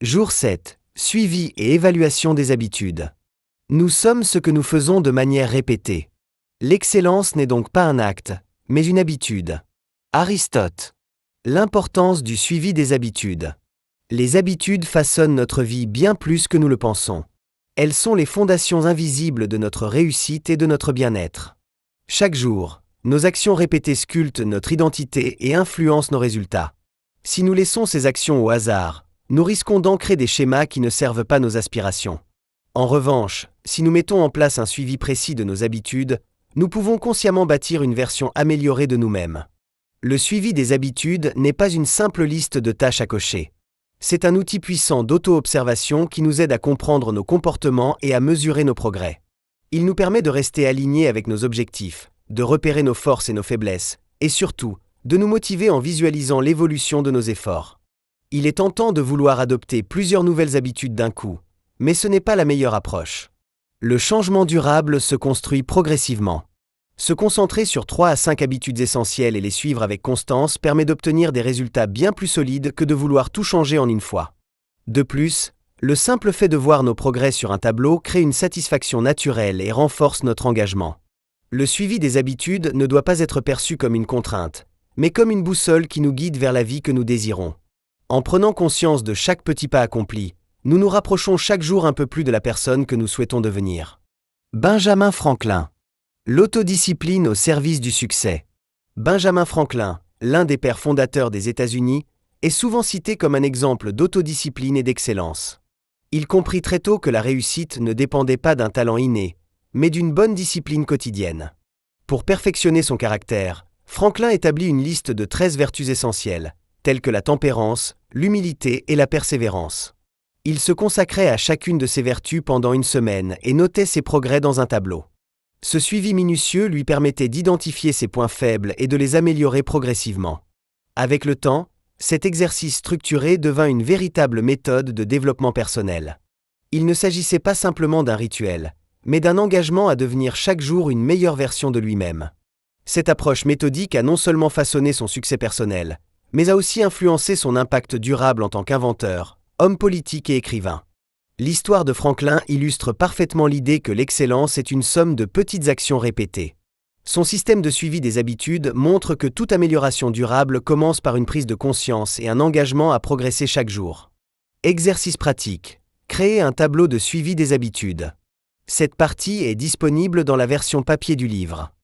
Jour 7. Suivi et évaluation des habitudes. Nous sommes ce que nous faisons de manière répétée. L'excellence n'est donc pas un acte, mais une habitude. Aristote. L'importance du suivi des habitudes. Les habitudes façonnent notre vie bien plus que nous le pensons. Elles sont les fondations invisibles de notre réussite et de notre bien-être. Chaque jour, nos actions répétées sculptent notre identité et influencent nos résultats. Si nous laissons ces actions au hasard, nous risquons d'ancrer des schémas qui ne servent pas nos aspirations. En revanche, si nous mettons en place un suivi précis de nos habitudes, nous pouvons consciemment bâtir une version améliorée de nous-mêmes. Le suivi des habitudes n'est pas une simple liste de tâches à cocher. C'est un outil puissant d'auto-observation qui nous aide à comprendre nos comportements et à mesurer nos progrès. Il nous permet de rester alignés avec nos objectifs, de repérer nos forces et nos faiblesses, et surtout, de nous motiver en visualisant l'évolution de nos efforts. Il est tentant de vouloir adopter plusieurs nouvelles habitudes d'un coup, mais ce n'est pas la meilleure approche. Le changement durable se construit progressivement. Se concentrer sur 3 à 5 habitudes essentielles et les suivre avec constance permet d'obtenir des résultats bien plus solides que de vouloir tout changer en une fois. De plus, le simple fait de voir nos progrès sur un tableau crée une satisfaction naturelle et renforce notre engagement. Le suivi des habitudes ne doit pas être perçu comme une contrainte, mais comme une boussole qui nous guide vers la vie que nous désirons. En prenant conscience de chaque petit pas accompli, nous nous rapprochons chaque jour un peu plus de la personne que nous souhaitons devenir. Benjamin Franklin. L'autodiscipline au service du succès. Benjamin Franklin, l'un des pères fondateurs des États-Unis, est souvent cité comme un exemple d'autodiscipline et d'excellence. Il comprit très tôt que la réussite ne dépendait pas d'un talent inné, mais d'une bonne discipline quotidienne. Pour perfectionner son caractère, Franklin établit une liste de 13 vertus essentielles, telles que la tempérance, l'humilité et la persévérance. Il se consacrait à chacune de ces vertus pendant une semaine et notait ses progrès dans un tableau. Ce suivi minutieux lui permettait d'identifier ses points faibles et de les améliorer progressivement. Avec le temps, cet exercice structuré devint une véritable méthode de développement personnel. Il ne s'agissait pas simplement d'un rituel, mais d'un engagement à devenir chaque jour une meilleure version de lui-même. Cette approche méthodique a non seulement façonné son succès personnel, mais a aussi influencé son impact durable en tant qu'inventeur, homme politique et écrivain. L'histoire de Franklin illustre parfaitement l'idée que l'excellence est une somme de petites actions répétées. Son système de suivi des habitudes montre que toute amélioration durable commence par une prise de conscience et un engagement à progresser chaque jour. Exercice pratique. Créer un tableau de suivi des habitudes. Cette partie est disponible dans la version papier du livre.